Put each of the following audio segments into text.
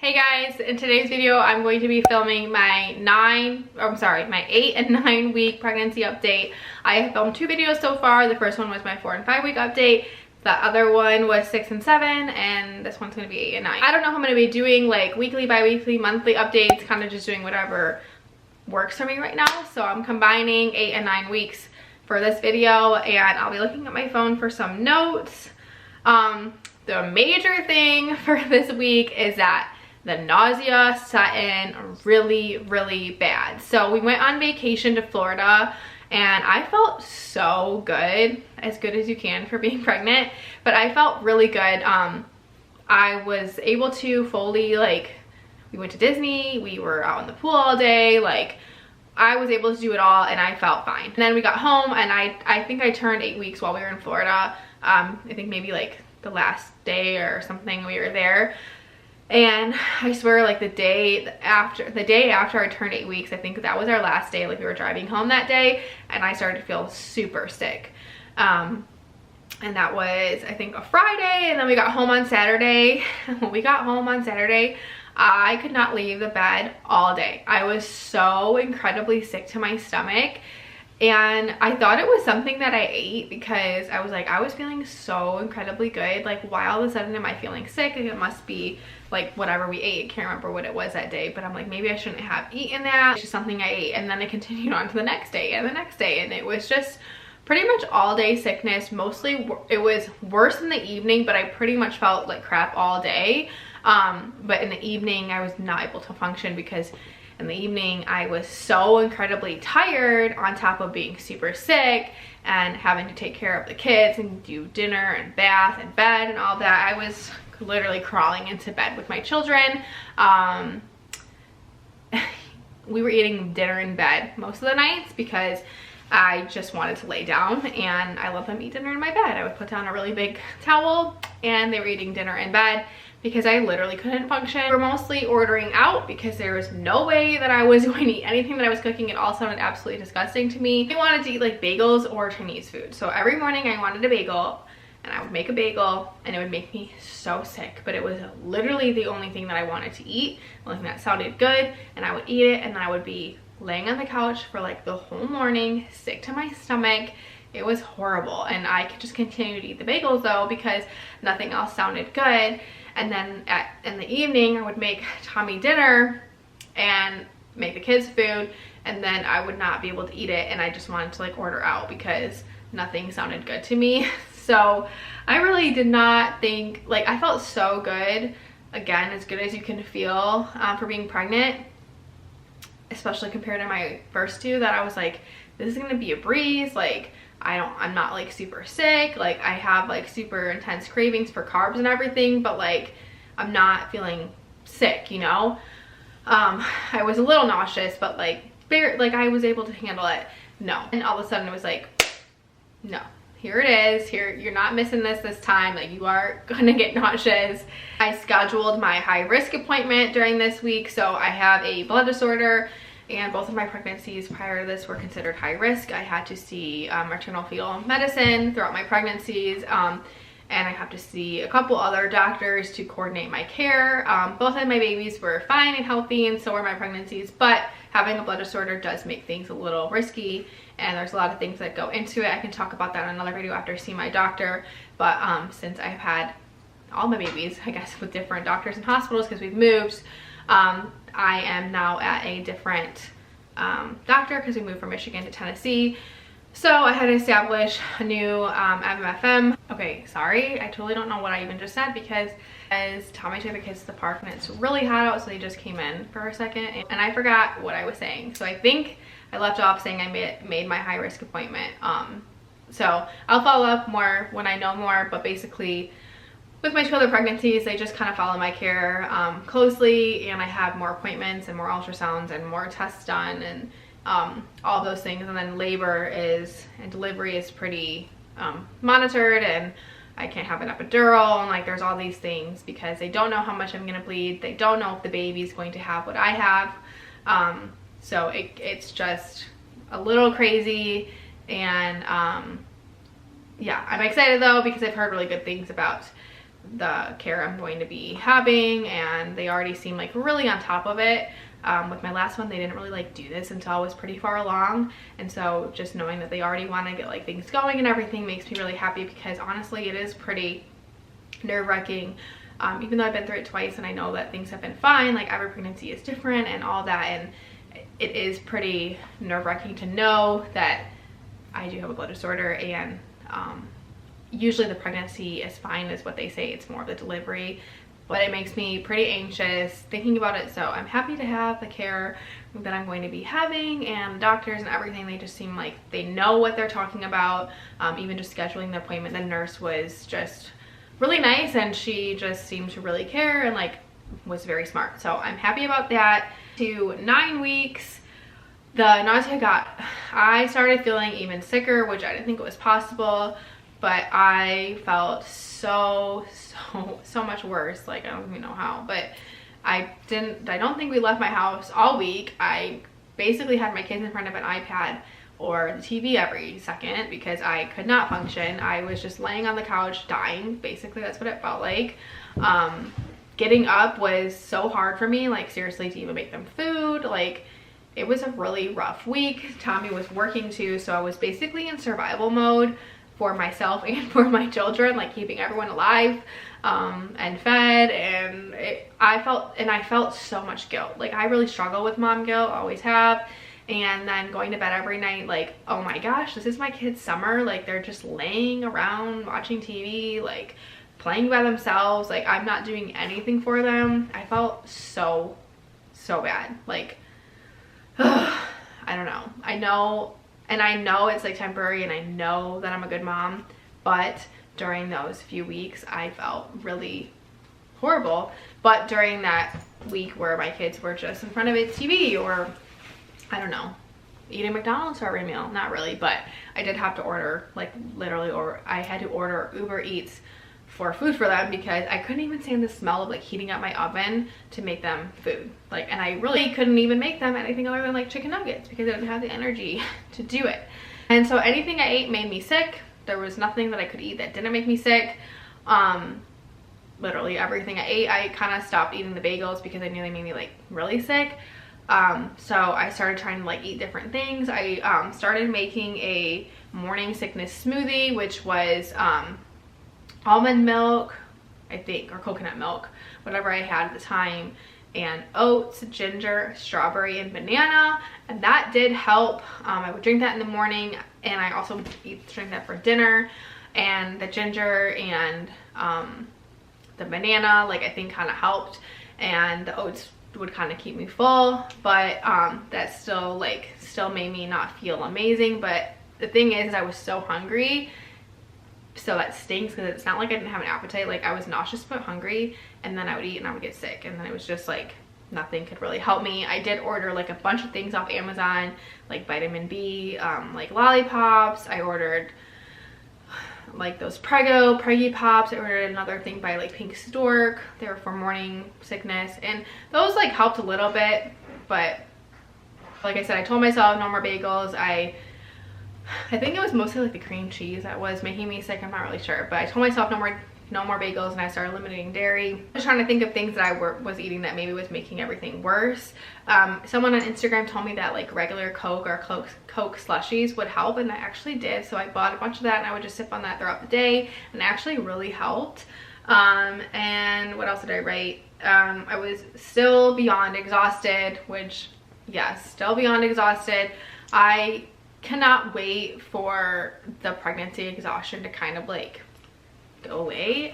Hey guys, in today's video I'm going to be filming my 8 and 9 week pregnancy update. I have filmed 2 videos so far. The first one was my 4 and 5 week update. The other one was 6 and 7, and this one's going to be 8 and 9. I don't know if I'm going to be doing like weekly, bi-weekly, monthly updates, kind of just doing whatever works for me right now. So I'm combining 8 and 9 weeks for this video, and I'll be looking at my phone for some notes. The major thing for this week is that the nausea set in really bad. So we went on vacation to Florida and I felt so good, as good as you can for being pregnant, but I felt really good. I was able to fully, like, we went to Disney, we were out in the pool all day, like I was able to do it all and I felt fine. And then we got home and I think I turned 8 weeks while we were in Florida. I think maybe like the last day or something we were there. And I swear, like the day after I turned 8 weeks, I think that was our last day. Like we were driving home that day and I started to feel super sick. And that was, I think, a Friday, and then we got home on Saturday. When we got home on Saturday, I could not leave the bed all day. I was so incredibly sick to my stomach. And I thought it was something that I ate, because I was like, I was feeling so incredibly good. Like, why all of a sudden am I feeling sick? Like, it must be like whatever we ate. I can't remember what it was that day, but I'm like, maybe I shouldn't have eaten that. It's just something I ate. And then it continued on to the next day and the next day. And it was just pretty much all day sickness. Mostly it was worse in the evening, but I pretty much felt like crap all day. But in the evening I was not able to function, because in the evening I was so incredibly tired, on top of being super sick and having to take care of the kids and do dinner and bath and bed and all that. I was literally crawling into bed with my children. We were eating dinner in bed most of the nights because I just wanted to lay down, and I let them eat dinner in my bed. I would put down a really big towel and they were eating dinner in bed, because I literally couldn't function. We were mostly ordering out because there was no way that I was going to eat anything that I was cooking. It all sounded absolutely disgusting to me. I wanted to eat like bagels or Chinese food. So every morning I wanted a bagel, and I would make a bagel and it would make me so sick, but it was literally the only thing that I wanted to eat, the only thing that sounded good, and I would eat it, and then I would be laying on the couch for like the whole morning, sick to my stomach. It was horrible. And I could just continue to eat the bagels though, because nothing else sounded good. And then in the evening I would make Tommy dinner and make the kids food, and then I would not be able to eat it, and I just wanted to like order out because nothing sounded good to me. So I really did not think, like, I felt so good, again, as good as you can feel for being pregnant, especially compared to my first 2, that I was like, this is gonna be a breeze. Like, I'm not like super sick. Like, I have like super intense cravings for carbs and everything, but like I'm not feeling sick, you know. I was a little nauseous, but like I was able to handle it. No. And all of a sudden it was like, no, here it is. Here, you're not missing this time. Like, you are gonna get nauseous. I scheduled my high risk appointment during this week. So I have a blood disorder, and both of my pregnancies prior to this were considered high risk. I had to see maternal fetal medicine throughout my pregnancies, and I have to see a couple other doctors to coordinate my care. Both of my babies were fine and healthy, and so were my pregnancies, but having a blood disorder does make things a little risky, and there's a lot of things that go into it. I can talk about that in another video after seeing my doctor, but since I've had all my babies, I guess, with different doctors and hospitals because we've moved, I am now at a different doctor because we moved from Michigan to Tennessee. So I had to establish a new MFM. Okay, sorry, I totally don't know what I even just said, because as Tommy took the kids to the park and it's really hot out, so they just came in for a second and I forgot what I was saying. So I think I left off saying I made my high risk appointment. So I'll follow up more when I know more, but basically with my 2 other pregnancies, they just kind of follow my care closely, and I have more appointments and more ultrasounds and more tests done, and all of those things. And then labor and delivery is pretty monitored, and I can't have an epidural, and like there's all these things because they don't know how much I'm gonna bleed. They don't know if the baby's going to have what I have. So it's just a little crazy, and yeah, I'm excited though, because I've heard really good things about the care I'm going to be having, and they already seem like really on top of it. With my last one, they didn't really like do this until I was pretty far along, and so just knowing that they already want to get like things going and everything makes me really happy, because honestly it is pretty nerve-wracking. Even though I've been through it twice and I know that things have been fine, like every pregnancy is different and all that, and it is pretty nerve-wracking to know that I do have a blood disorder, and usually the pregnancy is fine is what they say. It's more of the delivery, but it makes me pretty anxious thinking about it. So I'm happy to have the care that I'm going to be having, and doctors and everything, they just seem like they know what they're talking about. Even just scheduling the appointment, the nurse was just really nice, and she just seemed to really care and like was very smart. So I'm happy about that. To 9 weeks, the nausea I started feeling even sicker, which I didn't think it was possible, but I felt so much worse. Like, I don't even know how, but I don't think we left my house all week. I basically had my kids in front of an iPad or the TV every second because I could not function. I was just laying on the couch dying. Basically, that's what it felt like. Getting up was so hard for me, like seriously, to even make them food. Like, it was a really rough week. Tommy was working too, so I was basically in survival mode for myself and for my children, like keeping everyone alive and fed, and I felt so much guilt. Like, I really struggle with mom guilt, always have. And then going to bed every night like, oh my gosh, this is my kids' summer. Like, they're just laying around watching TV, like playing by themselves. Like, I'm not doing anything for them. I felt so bad. Like, I don't know. I know it's like temporary, and I know that I'm a good mom, but during those few weeks I felt really horrible. But during that week where my kids were just in front of a TV, or I don't know, eating McDonald's for every meal, not really, but I did have to order, like literally, or I had to order Uber Eats for food for them, because I couldn't even stand the smell of like heating up my oven to make them food. Like, and I really couldn't even make them anything other than like chicken nuggets, because I didn't have the energy to do it. And so anything I ate made me sick. There was nothing that I could eat that didn't make me sick. Literally everything I ate. I kind of stopped eating the bagels because I knew they made me like really sick. So I started trying to like eat different things. I started making a morning sickness smoothie, which was almond milk, I think, or coconut milk, whatever I had at the time, and oats, ginger, strawberry, and banana, and that did help. I would drink that in the morning, and I also would drink that for dinner. And the ginger and the banana, like, I think kind of helped, and the oats would kind of keep me full, but that still made me not feel amazing. But the thing is, I was so hungry, so that stinks, because it's not like I didn't have an appetite. Like, I was nauseous but hungry, and then I would eat and I would get sick, and then it was just like nothing could really help me. I did order like a bunch of things off Amazon, like vitamin B, like lollipops. I ordered like those Preggy Pops. I ordered another thing by like Pink Stork. They were for morning sickness, and those like helped a little bit. But like I said, I told myself no more bagels. I think it was mostly like the cream cheese that was making me sick. I'm not really sure, but I told myself no more bagels, and I started limiting dairy. Just trying to think of things that I was eating that maybe was making everything worse. Someone on Instagram told me that like regular Coke or Coke slushies would help, and I actually did. So I bought a bunch of that, and I would just sip on that throughout the day, and it actually really helped. And what else did I write? I was still beyond exhausted, which, yes, still beyond exhausted. I cannot wait for the pregnancy exhaustion to kind of like go away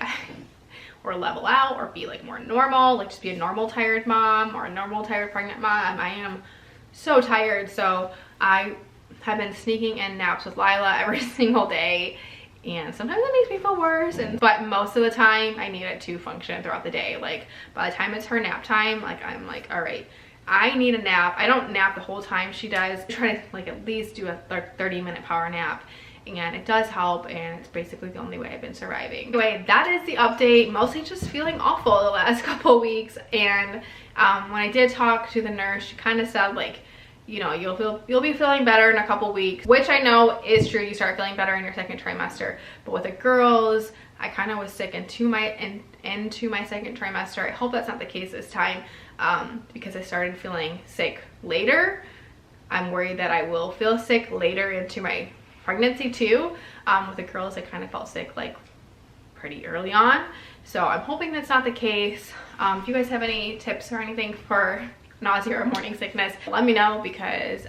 or level out, or be like more normal, like just be a normal tired mom or a normal tired pregnant mom. I am so tired, so I have been sneaking in naps with Lila every single day, and sometimes it makes me feel worse, but most of the time I need it to function throughout the day. Like, by the time it's her nap time, like, I'm like, all right, I need a nap. I don't nap the whole time she does. I try to like at least do a 30-minute power nap, and it does help, and it's basically the only way I've been surviving. Anyway, that is the update. Mostly just feeling awful the last couple weeks, and when I did talk to the nurse, she kind of said like, you know, you'll be feeling better in a couple weeks, which I know is true. You start feeling better in your second trimester, but with the girls, I kind of was sick into my second trimester. I hope that's not the case this time, because I started feeling sick later. I'm worried that I will feel sick later into my pregnancy too. With the girls, I kind of felt sick like pretty early on, so I'm hoping that's not the case. If you guys have any tips or anything for nausea or morning sickness, let me know, because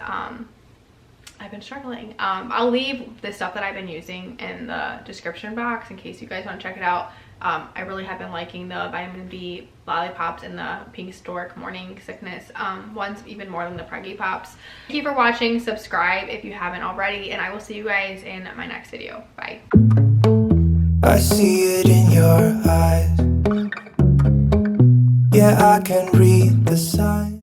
I've been struggling. I'll leave the stuff that I've been using in the description box in case you guys want to check it out. I really have been liking the vitamin B lollipops and the Pink Stork morning sickness ones even more than the Preggy Pops. Thank you for watching. Subscribe if you haven't already, and I will see you guys in my next video. Bye. I see it in your eyes. Yeah, I can read the signs.